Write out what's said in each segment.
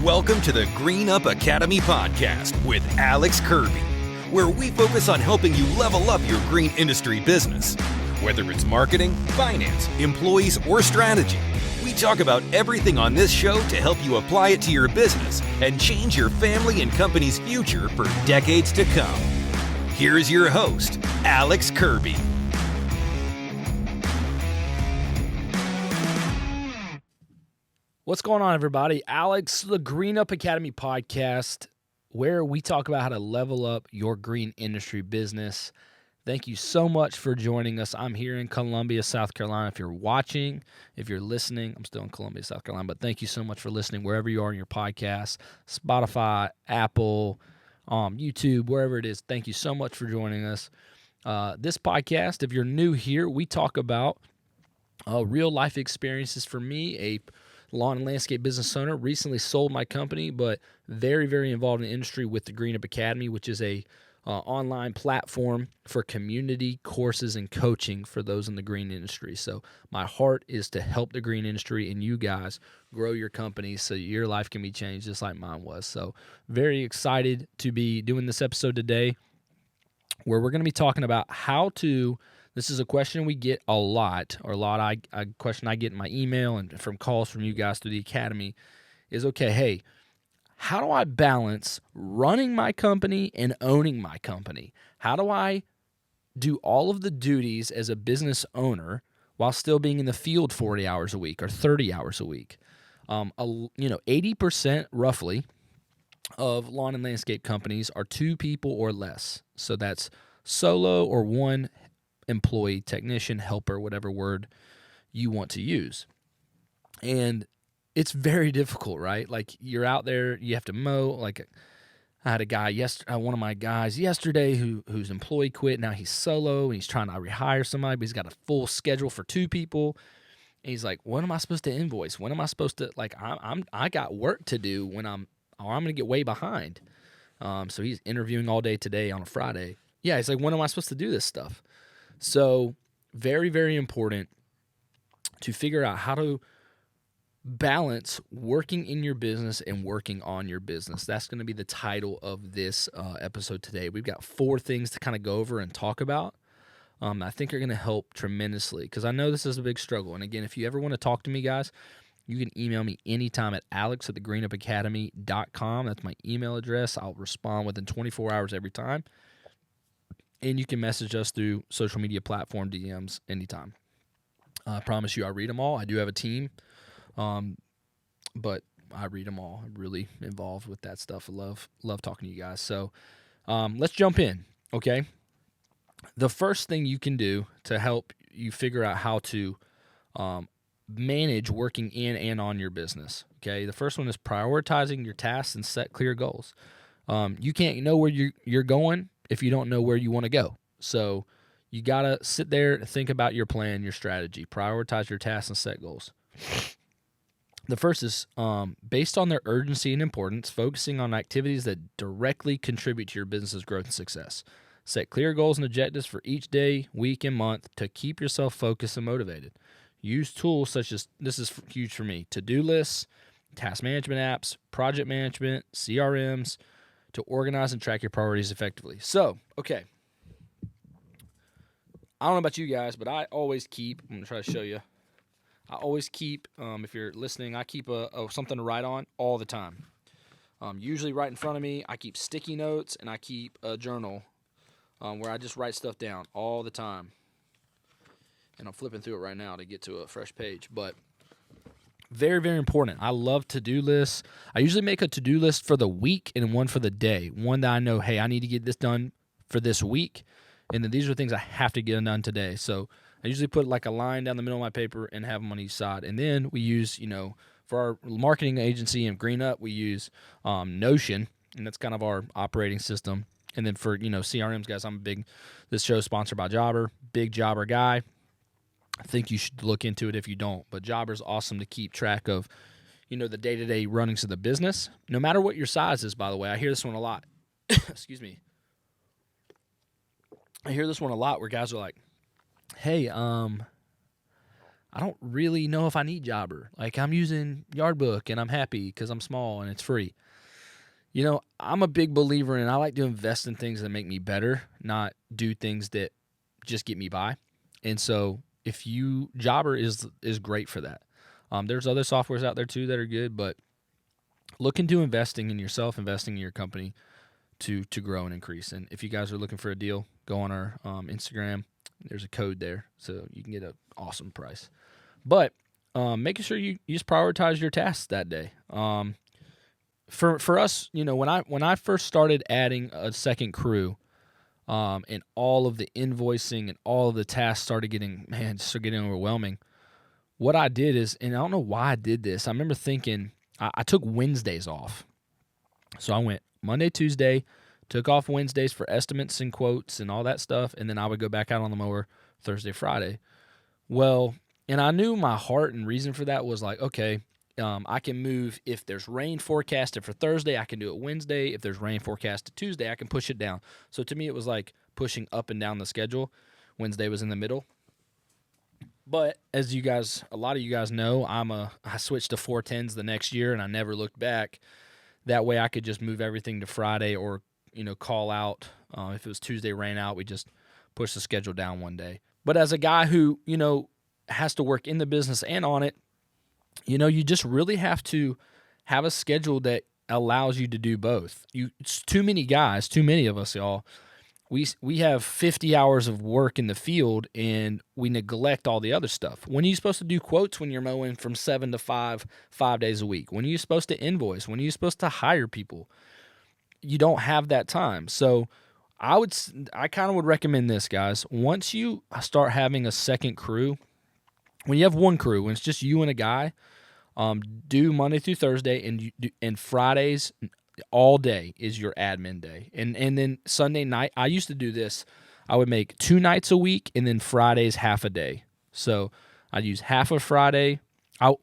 Welcome to the Green Up Academy podcast with Alex Kirby, where we focus on helping you level up your green industry business. Whether it's marketing, finance, employees, or strategy, we talk about everything on this show to help you apply it to your business and change your family and company's future for decades to come. Here's your host, Alex Kirby. What's going on, everybody? Alex, the Green Up Academy podcast, where we talk about how to level up your green industry business. Thank you so much for joining us. I'm here in Columbia, South Carolina. If you're watching, if you're listening, I'm still in Columbia, South Carolina, but thank you so much for listening wherever you are in your podcast, Spotify, Apple, YouTube, wherever it is. Thank you so much for joining us. This podcast, if you're new here, we talk about real life experiences. For me, a lawn and landscape business owner, recently sold my company, but very, very involved in the industry with the Green Up Academy, which is a online platform for community courses and coaching for those in the green industry. So my heart is to help the green industry and you guys grow your company so your life can be changed just like mine was. So very excited to be doing this episode today, where we're going to be talking about how to. This is a question we get a lot, or a question I get in my email and from calls from you guys through the academy is, okay, hey, how do I balance running my company and owning my company? How do I do all of the duties as a business owner while still being in the field 40 hours a week or 30 hours a week? 80% roughly of lawn and landscape companies are 2 people or less. So that's solo or one employee, technician, helper, whatever word you want to use. And it's very difficult, right? Like, you're out there, you have to mow. Like, I had a guy one of my guys yesterday whose employee quit. Now he's solo and he's trying to rehire somebody, but he's got a full schedule for 2 people. And he's like, "What am I supposed to invoice? When am I supposed to, like, I got work to do or I'm going to get way behind." So he's interviewing all day today on a Friday. Yeah, he's like, "When am I supposed to do this stuff?" So very, very important to figure out how to balance working in your business and working on your business. That's going to be the title of this episode today. We've got 4 things to kind of go over and talk about. I think are going to help tremendously, because I know this is a big struggle. And again, if you ever want to talk to me, guys, you can email me anytime at alex@thegreenupacademy.com. That's my email address. I'll respond within 24 hours every time. And you can message us through social media platform DMs anytime. I promise you I read them all. I do have a team, but I read them all. I'm really involved with that stuff. I love talking to you guys. So let's jump in, okay? The first thing you can do to help you figure out how to manage working in and on your business, okay? The first one is prioritizing your tasks and set clear goals. You can't know where you're going if you don't know where you want to go. So you got to sit there and think about your plan, your strategy, prioritize your tasks and set goals. The first is based on their urgency and importance, focusing on activities that directly contribute to your business's growth and success. Set clear goals and objectives for each day, week, and month to keep yourself focused and motivated. Use tools such as, this is huge for me, to-do lists, task management apps, project management, CRMs, to organize and track your priorities effectively. So, okay. I don't know about you guys, but I always keep, I'm going to try to show you. I always keep, if you're listening, I keep something to write on all the time. Usually right in front of me, I keep sticky notes, and I keep a journal where I just write stuff down all the time. And I'm flipping through it right now to get to a fresh page, but very, very important. I love to-do lists. I usually make a to-do list for the week and one for the day. One that I know, hey, I need to get this done for this week, and then these are things I have to get done today. So I usually put like a line down the middle of my paper and have them on each side. And then we use, for our marketing agency and Green Up, we use Notion, and that's kind of our operating system. And then for, CRMs, guys, this show's sponsored by Jobber, big Jobber guy. I think you should look into it if you don't. But Jobber's awesome to keep track of, the day-to-day runnings of the business, no matter what your size is, by the way. I hear this one a lot. Excuse me. I hear this one a lot where guys are like, "Hey, I don't really know if I need Jobber. Like, I'm using Yardbook and I'm happy because I'm small and it's free. I'm a big believer in I like to invest in things that make me better, not do things that just get me by. And so Jobber is great for that. There's other softwares out there too that are good, but look into investing in yourself, investing in your company to grow and increase. And if you guys are looking for a deal, go on our Instagram. There's a code there, so you can get an awesome price. But making sure you just prioritize your tasks that day. For us, when I first started adding a second crew, and all of the invoicing and all of the tasks started getting overwhelming. What I did is, and I don't know why I did this. I remember thinking I took Wednesdays off, so I went Monday, Tuesday, took off Wednesdays for estimates and quotes and all that stuff, and then I would go back out on the mower Thursday, Friday. Well, and I knew my heart and reason for that was like, okay, I can move. If there's rain forecasted for Thursday, I can do it Wednesday. If there's rain forecasted Tuesday, I can push it down. So to me, it was like pushing up and down the schedule. Wednesday was in the middle. But as a lot of you guys know, I switched to 410s the next year, and I never looked back. That way I could just move everything to Friday or, call out. If it was Tuesday rain out, we just push the schedule down one day. But as a guy who, has to work in the business and on it, you just really have to have a schedule that allows you to do both. It's too many guys, too many of us, y'all. We have 50 hours of work in the field, and we neglect all the other stuff. When are you supposed to do quotes when you're mowing from 7 to 5 days a week? When are you supposed to invoice? When are you supposed to hire people? You don't have that time. So I kind of would recommend this, guys. Once you start having a second crew, when you have one crew, when it's just you and a guy, do Monday through Thursday, and Fridays all day is your admin day. And then Sunday night, I used to do this. I would make 2 nights a week, and then Fridays half a day. So I'd use half of Friday.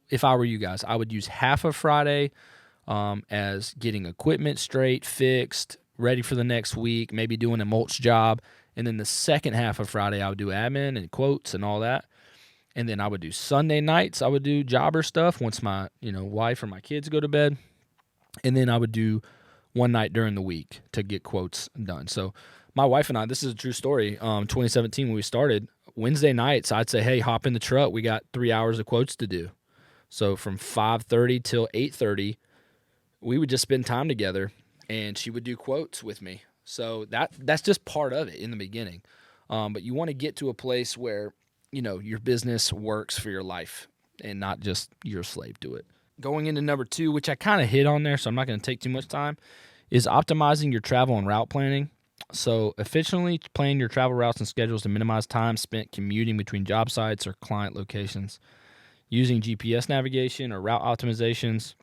If I were you guys, I would use half of Friday as getting equipment straight, fixed, ready for the next week, maybe doing a mulch job. And then the second half of Friday, I would do admin and quotes and all that. And then I would do Sunday nights. I would do jobber stuff once my wife or my kids go to bed. And then I would do one night during the week to get quotes done. So my wife and I, this is a true story. 2017 when we started, Wednesday nights, I'd say, hey, hop in the truck. We got 3 hours of quotes to do. So from 5:30 till 8:30, we would just spend time together, and she would do quotes with me. So that's just part of it in the beginning. But you want to get to a place where your business works for your life and not just you're a slave to it. Going into number 2, which I kind of hit on there, so I'm not going to take too much time, is optimizing your travel and route planning. So efficiently plan your travel routes and schedules to minimize time spent commuting between job sites or client locations. Using GPS navigation or route optimizations.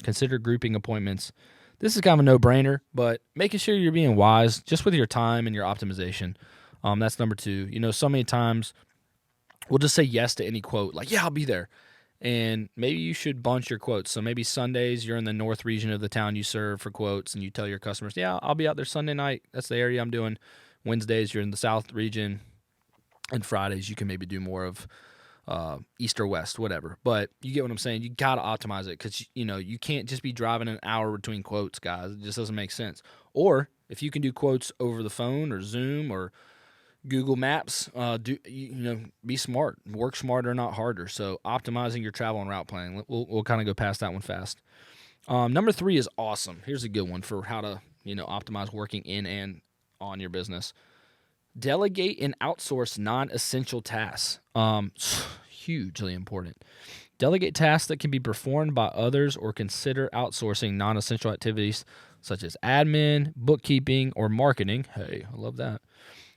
Consider grouping appointments. This is kind of a no-brainer, but making sure you're being wise just with your time and your optimization. That's number 2. So many times we'll just say yes to any quote, like, yeah, I'll be there. And maybe you should bunch your quotes. So maybe Sundays you're in the north region of the town you serve for quotes, and you tell your customers, yeah, I'll be out there Sunday night. That's the area I'm doing. Wednesdays you're in the south region, and Fridays you can maybe do more of east or west, whatever. But you get what I'm saying. You got to optimize it because, you can't just be driving an hour between quotes, guys. It just doesn't make sense. Or if you can do quotes over the phone or Zoom or Google Maps, be smart. Work smarter, not harder. So optimizing your travel and route planning. We'll kind of go past that one fast. Number 3 is awesome. Here's a good one for how to optimize working in and on your business. Delegate and outsource non-essential tasks. Hugely important. Delegate tasks that can be performed by others, or consider outsourcing non-essential activities such as admin, bookkeeping, or marketing. Hey, I love that.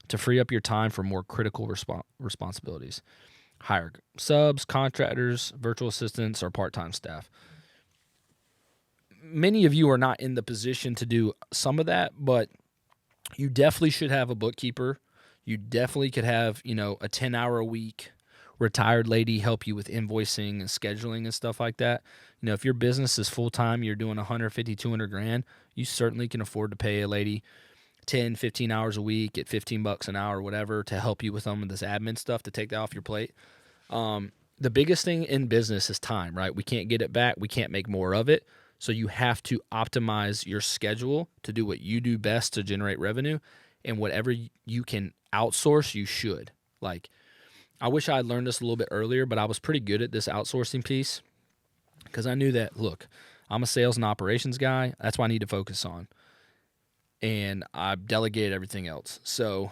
To free up your time for more critical responsibilities. Hire subs, contractors, virtual assistants, or part-time staff. Many of you are not in the position to do some of that, but you definitely should have a bookkeeper. You definitely could have, a 10-hour-a-week retired lady help you with invoicing and scheduling and stuff like that. If your business is full-time, you're doing $150,000, $200,000, you certainly can afford to pay a lady 10, 15 hours a week at $15 an hour or whatever to help you with some of this admin stuff to take that off your plate. the biggest thing in business is time, right? We can't get it back. We can't make more of it. So you have to optimize your schedule to do what you do best to generate revenue, and whatever you can outsource, you should. Like, I wish I had learned this a little bit earlier, but I was pretty good at this outsourcing piece because I knew that, look, I'm a sales and operations guy. That's what I need to focus on. And I delegated everything else. So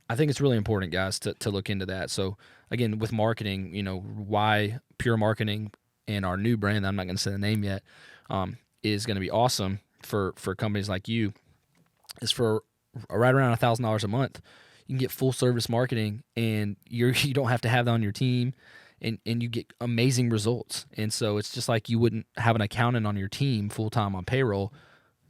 I think it's really important, guys, to look into that. So again, with marketing, why Pure Marketing and our new brand, I'm not going to say the name yet, is going to be awesome for companies like you, is for right around $1,000 a month. You can get full service marketing, and you don't have to have that on your team, and you get amazing results. And so it's just like you wouldn't have an accountant on your team full time on payroll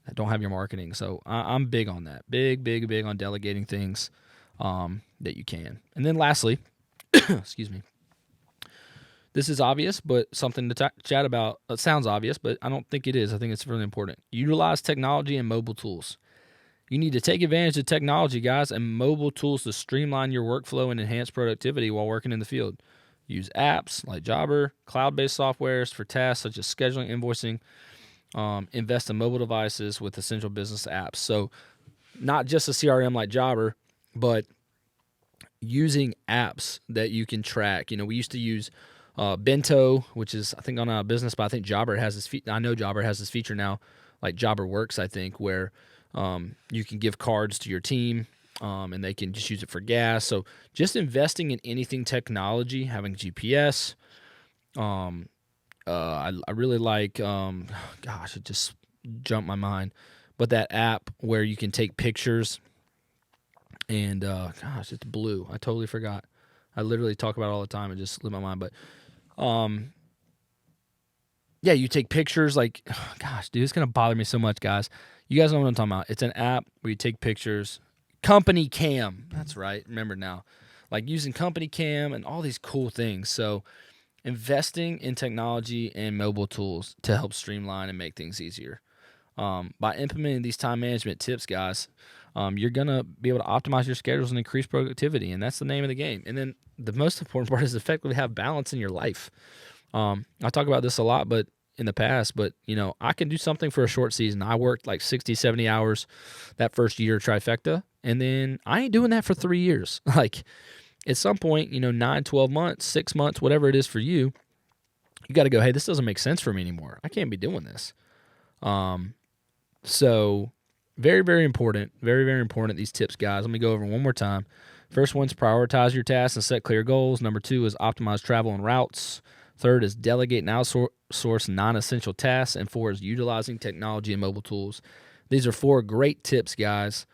that don't have your marketing. So I'm big on that. Big on delegating things that you can. And then lastly, excuse me, this is obvious, but something to chat about. It sounds obvious, but I don't think it is. I think it's really important. Utilize technology and mobile tools. You need to take advantage of technology, guys, and mobile tools to streamline your workflow and enhance productivity while working in the field. Use apps like Jobber, cloud-based softwares for tasks such as scheduling, invoicing. Invest in mobile devices with essential business apps. So not just a CRM like Jobber, but using apps that you can track. We used to use Bento, which is, I think, on a business, but I think Jobber has this I know Jobber has this feature now, like Jobber Works, I think, where you can give cards to your team, and they can just use it for gas. So just investing in anything technology, having GPS. I really like, gosh, it just jumped my mind, but that app where you can take pictures and, gosh, it's blue. I totally forgot. I literally talk about it all the time. It just slipped my mind, but, yeah, you take pictures like, gosh, dude, it's going to bother me so much, guys. You guys know what I'm talking about. It's an app where you take pictures. Company Cam. That's right. Remember now. Like using Company Cam and all these cool things. So investing in technology and mobile tools to help streamline and make things easier. By implementing these time management tips, guys, you're going to be able to optimize your schedules and increase productivity, and that's the name of the game. And then the most important part is effectively have balance in your life. I talk about this a lot, but in the past, but I can do something for a short season. I worked like 60, 70 hours that first year trifecta, and then I ain't doing that for 3 years. Like at some point, 9, 12 months, 6 months, whatever it is for you, you got to go, hey, this doesn't make sense for me anymore. I can't be doing this. So very, very important, these tips, guys. Let me go over one more time. First one's prioritize your tasks and set clear goals. Number 2 is optimize travel and routes. Third is delegate and outsource non-essential tasks. And 4 is utilizing technology and mobile tools. These are 4 great tips, guys,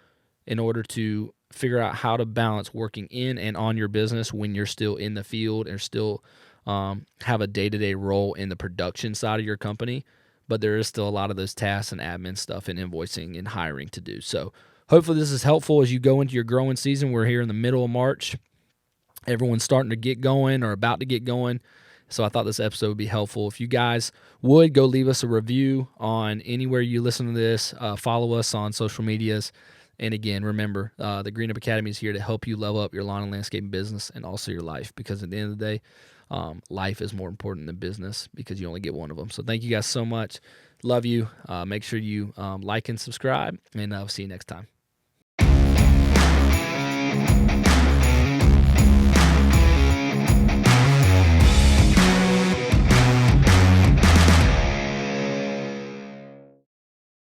in order to figure out how to balance working in and on your business when you're still in the field and still have a day-to-day role in the production side of your company. But there is still a lot of those tasks and admin stuff and invoicing and hiring to do. So hopefully this is helpful as you go into your growing season. We're here in the middle of March. Everyone's starting to get going or about to get going. So I thought this episode would be helpful. If you guys would, go leave us a review on anywhere you listen to this. Follow us on social medias. And again, remember, the Green Up Academy is here to help you level up your lawn and landscaping business and also your life. Because at the end of the day, life is more important than business because you only get one of them. So thank you guys so much. Love you. Make sure you like and subscribe, and I'll see you next time.